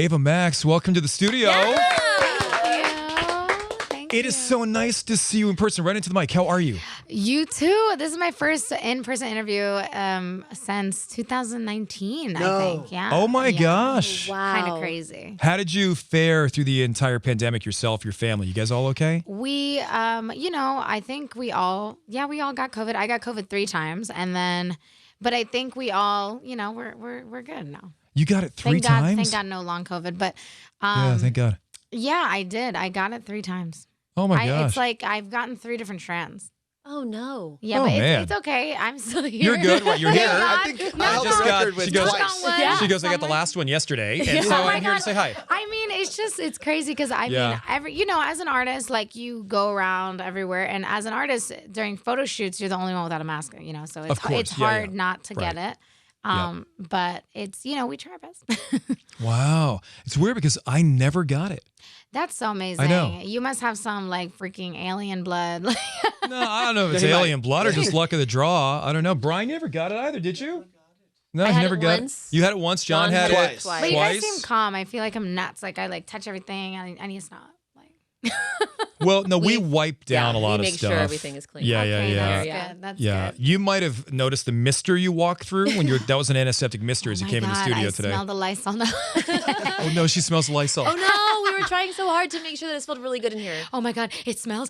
Ava Max, welcome to the studio. Yeah. It is so nice to see you in person. Right into the mic. How are you? You too. This is my first in-person interview since 2019, I think. Yeah. Oh my gosh. Wow. Kind of crazy. How did you fare through the entire pandemic, yourself, your family? You guys all okay? We, I think we all got COVID. I got COVID 3 times, but I think we all, we're good now. You got it three times? Thank God, no long COVID. But yeah, thank God. Yeah, I did. I got it 3 times. Oh my gosh. It's like I've gotten 3 different strands. Oh no. Yeah, Oh, but man. it's okay. I'm still here. You're good. What? You're here. I think I held the record with she goes, twice. Yeah. She goes, I got the last one yesterday. And so Oh my I'm here to God. say hi. I mean, it's crazy because as an artist, like you go around everywhere, and as an artist during photo shoots, you're the only one without a mask, so Of course. it's Yeah, hard yeah. not to get Right. it. But it's, we try our best. Wow. It's weird because I never got it. That's so amazing. I know. You must have some like freaking alien blood. No, I don't know if it's alien blood or just luck of the draw. I don't know. Brian, you never got it either, did you? No, I he had never it got once. it. You had it once. John had had it it twice. But you guys twice. seem calm. I feel like I'm nuts. Like I like touch everything. I need to stop. Like. Well, no, we wipe down a lot we of make stuff. sure everything is clean. Yeah, Okay, yeah, that's yeah. good. That's Yeah, good. you might have noticed the mister you walked through when that was an antiseptic mister as you Oh came my in the God, studio I today. smell the Lysol now. Oh no, she smells Lysol. Oh no, we were trying so hard to make sure that it smelled really good in here. Oh my God, it smells.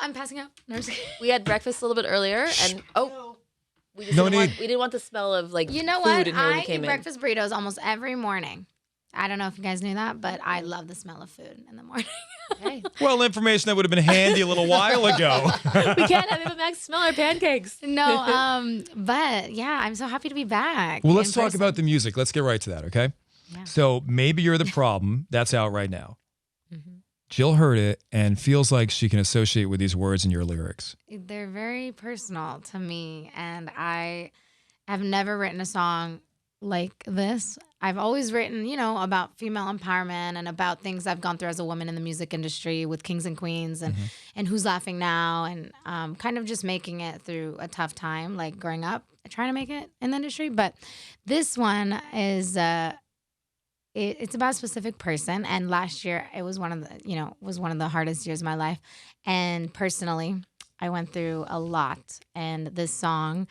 I'm passing out. No, I'm just kidding. We had breakfast a little bit earlier, and we just No didn't want, need. we didn't want the smell of like You know food what? in here when I we came eat in. breakfast burritos almost every morning. I don't know if you guys knew that, but I love the smell of food in the morning. Okay. Well, information that would have been handy a little while ago. We can't have Ava Max smell our pancakes. No, but yeah, I'm so happy to be back. Well, let's in talk person. about the music. Let's get right to that, okay? Yeah. So maybe you're the problem. That's out right now. Mhm. Jill heard it and feels like she can associate with these words in your lyrics. They're very personal to me, and I have never written a song like this. I've always written, about female empowerment and about things I've gone through as a woman in the music industry with Kings and Queens and Who's Laughing Now, and kind of just making it through a tough time, like growing up, trying to make it in the industry. But this one is it's about a specific person, and last year it was one of the hardest years of my life, and personally I went through a lot, and this song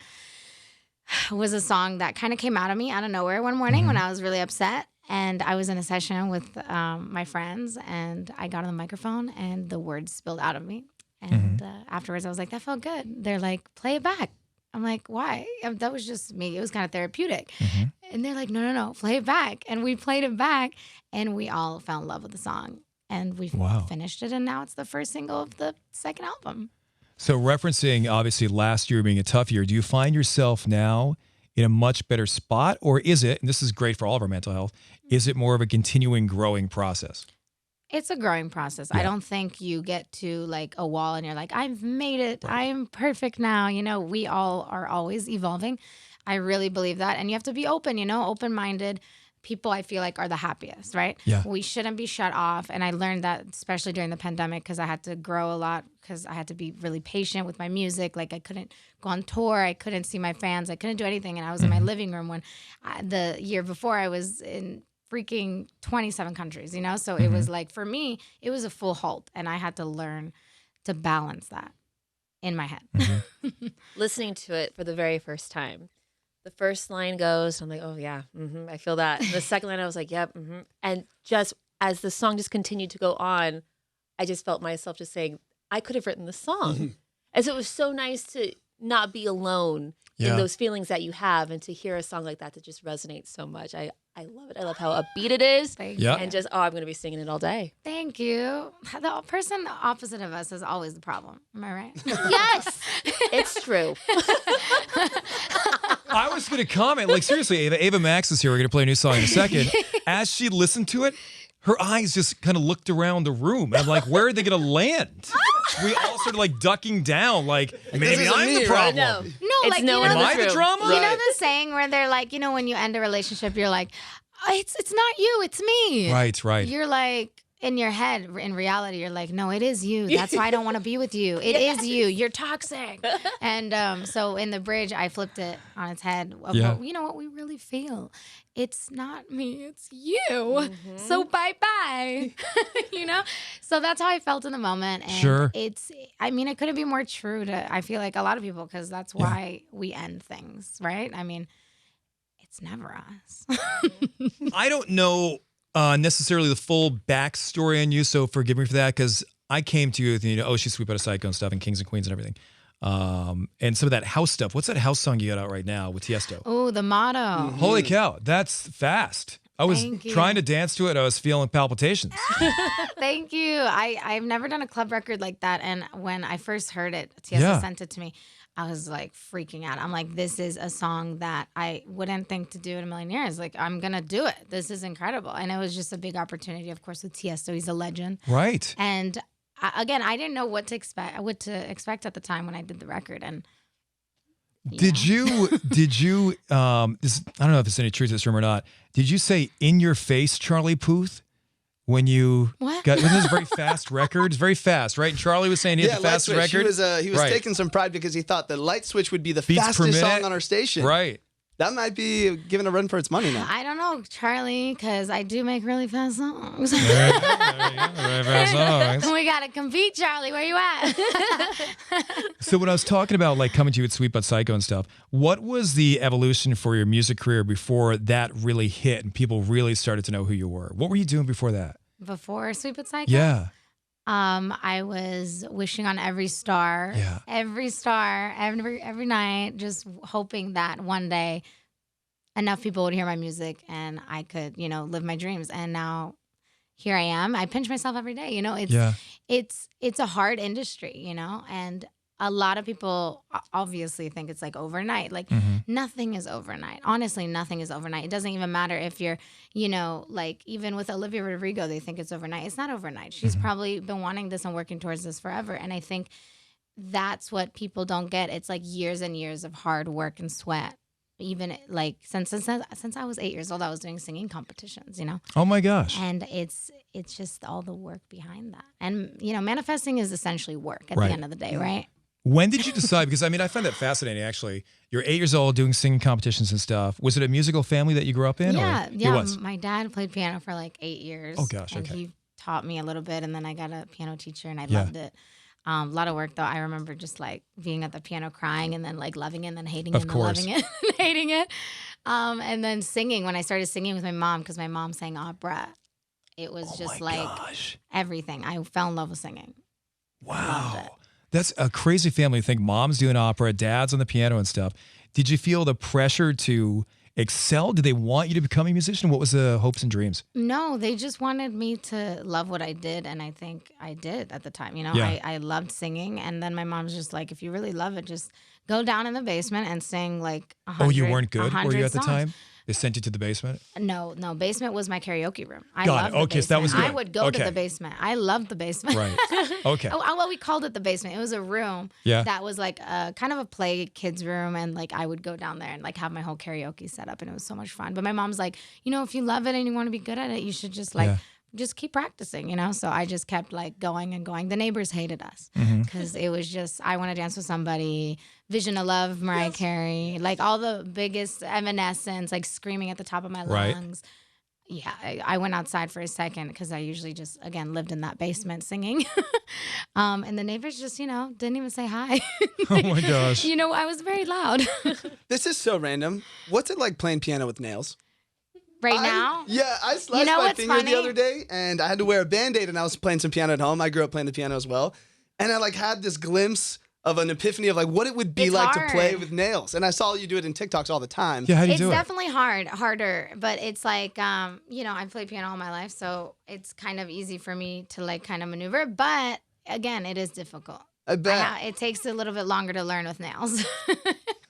was a song that kind of came out of me out of nowhere one morning when I was really upset, and I was in a session with my friends, and I got on the microphone and the words spilled out of me, and afterwards I was like, that felt good. They're like, play it back. I'm like, why? That was just me. It was kind of therapeutic. And they're like, no, play it back. And we played it back, and we all fell in love with the song. And we finished it, and now it's the first single of the second album. So referencing, obviously, last year being a tough year, do you find yourself now in a much better spot? Or is it, and this is great for all of our mental health, is it more of a continuing growing process? It's a growing process. I don't think you get to like a wall and you're like, I've made it. I'm perfect now. We all are always evolving. I really believe that. And you have to be open, open-minded. People, I feel like, are the happiest, right? Yeah. We shouldn't be shut off. And I learned that especially during the pandemic, because I had to grow a lot, because I had to be really patient with my music. Like I couldn't go on tour. I couldn't see my fans. I couldn't do anything. And I was in my living room when the year before I was in freaking 27 countries, So it was like, for me, it was a full halt. And I had to learn to balance that in my head. Listening to it for the very first time, the first line goes, I'm like, oh yeah, I feel that. And the second line, I was like, yep. And just as the song just continued to go on, I just felt myself just saying, I could have written the song. And so it was so nice to not be alone in those feelings that you have, and to hear a song like that just resonates so much. I love it. I love how upbeat it is. Yeah. And just, I'm going to be singing it all day. Thank you. The person opposite of us is always the problem. Am I right? Yes, it's true. I was going to comment, like seriously, Ava Max is here. We're going to play a new song in a second. As she listened to it, her eyes just kind of looked around the room. I'm like, where are they going to land? We all started like ducking down, like maybe isn't I'm me, the right? problem. No, It's like, no you know, one Am I the true. drama? you know the saying where they're like, when you end a relationship, you're like, it's not you, it's me. Right. You're like, in your head, in reality, you're like, no, it is you. That's why I don't want to be with you. It is you. You're toxic. And so in the bridge, I flipped it on its head. Of what, what we really feel. It's not me. It's you. So bye-bye. So that's how I felt in the moment. And it couldn't be more true to, I feel like, a lot of people, because that's why we end things, right? I mean, it's never us. I don't know necessarily the full backstory on you, so forgive me for that, because I came to you with, she's Sweet But a Psycho and stuff, and Kings and Queens and everything. And some of that house stuff. What's that house song you got out right now with Tiesto? Oh, The Motto. Holy cow, that's fast. I was trying to dance to it. I was feeling palpitations. Thank you. I've never done a club record like that. And when I first heard it, Tiesto sent it to me. I was like freaking out. I'm like, this is a song that I wouldn't think to do in a million years. Like, I'm going to do it. This is incredible. And it was just a big opportunity, of course, with Tiesto. He's a legend. Right. And again, I didn't know what to expect at the time when I did the record. And did you I don't know if there's any truth to this rumor or not. Did you say in your face, Charlie Puth? When you wasn't this a very fast record? It's very fast, right? And Charlie was saying he had the fastest record. He was taking some pride because he thought the Light Switch would be the fastest song on our station. Right. That might be given a run for its money now. I don't know, Charlie, because I do make really fast songs. Very fast songs. We got to compete, Charlie. Where you at? So when I was talking about like coming to you with Sweet But Psycho and stuff, what was the evolution for your music career before that really hit and people really started to know who you were? What were you doing before that? Before Sweet But Psycho? Yeah. I was wishing on every star, every night, just hoping that one day enough people would hear my music and I could, live my dreams. And now here I am. I pinch myself every day. It's a hard industry, and a lot of people obviously think it's like overnight. Like nothing is overnight. Honestly, nothing is overnight. It doesn't even matter if you're, like even with Olivia Rodrigo, they think it's overnight. It's not overnight. She's probably been wanting this and working towards this forever. And I think that's what people don't get. It's like years and years of hard work and sweat. Even like since I was 8 years old, I was doing singing competitions, Oh my gosh. And it's just all the work behind that. And, manifesting is essentially work at the end of the day, right? When did you decide? Because I find that fascinating, actually. You're 8 years old doing singing competitions and stuff. Was it a musical family that you grew up in? Yeah. It was? My dad played piano for like 8 years. Oh, gosh. And he taught me a little bit. And then I got a piano teacher and I loved it. A lot of work, though. I remember just like being at the piano crying and then like loving it and then hating it and then loving it and hating it. And then singing, when I started singing with my mom, because my mom sang opera, it was just like everything. I fell in love with singing. Wow. That's a crazy family to think. Mom's doing opera, dad's on the piano and stuff. Did you feel the pressure to excel? Did they want you to become a musician? What was the hopes and dreams? No, they just wanted me to love what I did. And I think I did at the time. I loved singing. And then my mom's just like, if you really love it, just go down in the basement and sing like 100. Oh, you weren't good? Were you at the songs. time? They sent you to the basement? No. Basement was my karaoke room. I Got loved it. Okay, the basement. so that was good. I would go to the basement. I loved the basement. Right. Okay. Well, we called it the basement. It was a room that was like a kind of a play kids room, and like I would go down there and like have my whole karaoke set up, and it was so much fun. But my mom's like, if you love it and you want to be good at it, you should just like just keep practicing, So I just kept like going and going. The neighbors hated us because it was just, I Want to Dance with Somebody, Vision of Love, Mariah Carey, like all the biggest Evanescence, like screaming at the top of my lungs. Yeah, I went outside for a second because I usually just, again, lived in that basement singing. And the neighbors just, didn't even say hi. Oh my gosh. I was very loud. This is so random. What's it like playing piano with nails? Right now? Yeah, I sliced my finger the other day, and I had to wear a Band-Aid, and I was playing some piano at home. I grew up playing the piano as well. And I like had this glimpse of an epiphany of like what it would be like to play with nails. And I saw you do it in TikToks all the time. Yeah, how do you do it? It's definitely harder, but it's like, I've played piano all my life, so it's kind of easy for me to like kind of maneuver. But again, it is difficult. I bet. It takes a little bit longer to learn with nails.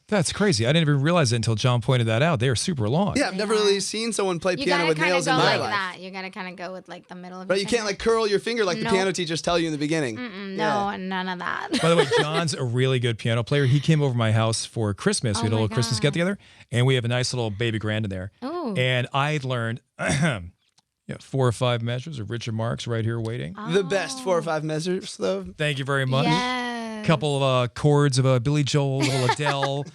That's crazy. I didn't even realize it until John pointed that out. They are super long. Yeah, I've never really seen someone play piano with nails in my life. That. You gotta kind of go with like the middle of Right, your you can't like curl your finger like the piano teachers tell you in the beginning. No, none of that. By the way, John's a really good piano player. He came over to my house for Christmas. We had a little Christmas get together, and we have a nice little baby grand in there. Ooh. And I learned Yeah, 4 or 5 measures of Richard Marx right here waiting. The best 4 or 5 measures, though. Thank you very much. Yes. Couple of chords of Billy Joel, a little Adele.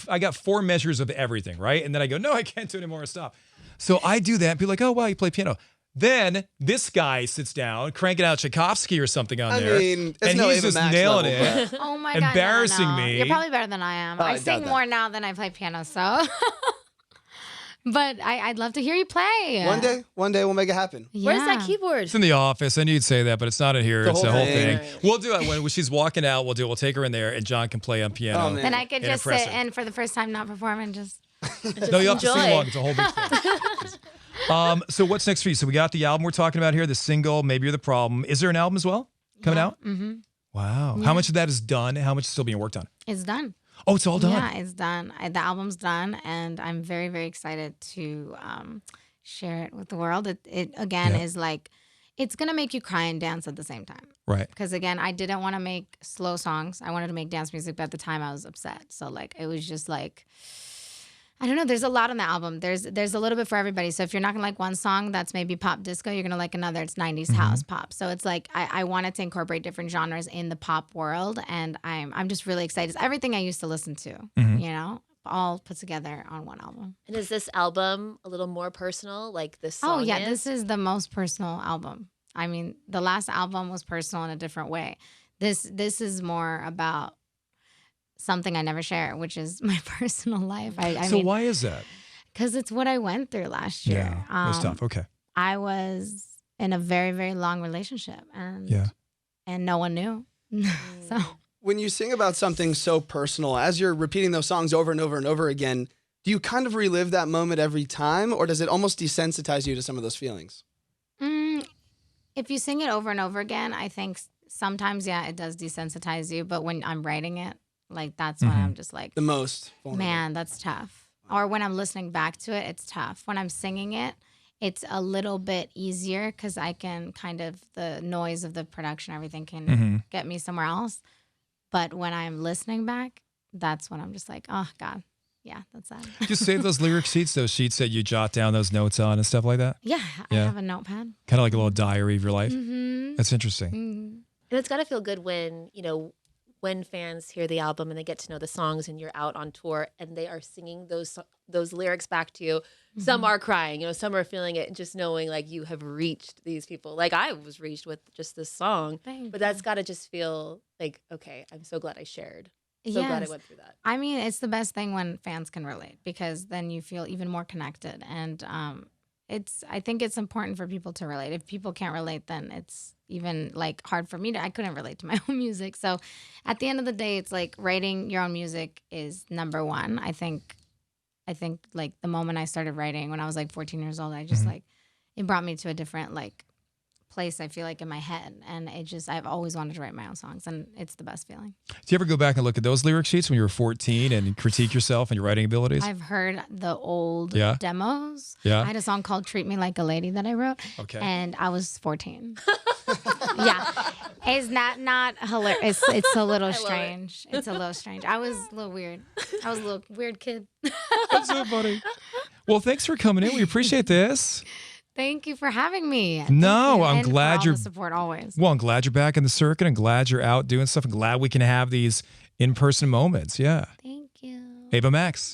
I got 4 measures of everything, right? And then I go, no, I can't do it anymore. Stop. So I do that. People are like, oh, wow, you play piano. Then this guy sits down, cranking out Tchaikovsky or something on there. I mean, it's and no he's Ava just Max nailing level, it. Oh my God. Embarrassing no. me. You're probably better than I am. Oh, I I sing doubt more now than I play piano, so. But I'd love to hear you play. One day we'll make it happen. Yeah. Where's that keyboard? It's in the office. I knew you'd say that, but it's not in here. The It's the whole whole thing. thing. We'll do it when she's walking out. We'll take her in there, and John can play on piano. Oh, man. Then I could And just impress sit her. and for the first time not perform and just. No, you have to sing enjoy. along. It's a whole big thing. So what's next for you? So we got the album we're talking about here, the single, Maybe You're the Problem. Is there an album as well coming out? Mm-hmm. Wow. Yeah. How much of that is done? How much is still being worked on? It's done. Oh, it's all done. Yeah, it's done. The album's done, and I'm very, very excited to share it with the world. It again is like, it's gonna make you cry and dance at the same time. Right. Because again, I didn't want to make slow songs. I wanted to make dance music, but at the time I was upset. So like, it was just like, I don't know. There's a lot on the album. There's a little bit for everybody. So if you're not gonna like one song that's maybe pop disco, you're gonna like another. It's 90s house pop. So it's like I wanted to incorporate different genres in the pop world, and I'm just really excited. It's everything I used to listen to, you know, all put together on one album. And is this album a little more personal, like this Oh song yeah, is? this is the most personal album. I mean, the last album was personal in a different way. This is more about something I never share, which is my personal life. I So mean, why is that? because it's what I went through last year. Yeah, it's tough. Okay. I was in a very, very long relationship, and no one knew. So When you sing about something so personal, as you're repeating those songs over and over and over again, do you kind of relive that moment every time, or does it almost desensitize you to some of those feelings? if you sing it over and over again, I think sometimes, yeah, it does desensitize you. But when I'm writing it, like that's when I'm just like, The most vulnerable. man, that's tough. Or when I'm listening back to it, it's tough. When I'm singing it, it's a little bit easier because I can kind of, the noise of the production, everything can get me somewhere else. But when I'm listening back, that's when I'm just like, oh God, yeah, that's sad. Just save those lyric sheets, those sheets that you jot down those notes on and stuff like that. Yeah, I Yeah. have a notepad. Kind of like a little diary of your life. Mm-hmm. That's interesting. Mm-hmm. And it's got to feel good when, you know, when fans hear the album and they get to know the songs and you're out on tour and they are singing those lyrics back to you. Some are crying, you know, some are feeling it and just knowing like you have reached these people. Like I was reached with just this song, but that's got to just feel like, okay, I'm so glad I shared. So glad I went through that. I mean, it's the best thing when fans can relate because then you feel even more connected. And I think it's important for people to relate. If people can't relate, then it's even like hard for me I couldn't relate to my own music. So at the end of the day, it's like writing your own music is number one. I think like the moment I started writing when I was like 14 years old, I just like, it brought me to a different like place, I feel like, in my head. And I've always wanted to write my own songs, and it's the best feeling. Do you ever go back and look at those lyric sheets when you were 14 and critique yourself and your writing abilities? I've heard the old Yeah. demos. Yeah. I had a song called Treat Me Like a Lady that I wrote. Okay. And I was 14. Yeah. It's not hilarious. It's a little strange. It's a little strange. I was a little weird. I was a little weird kid. That's so funny. Well, thanks for coming in. We appreciate this. Thank you for having me. Thank No, you. I'm And for glad all you're- the support always. Well, I'm glad you're back in the circuit. I'm glad you're out doing stuff. I'm glad we can have these in-person moments. Yeah. Thank you. Ava Max.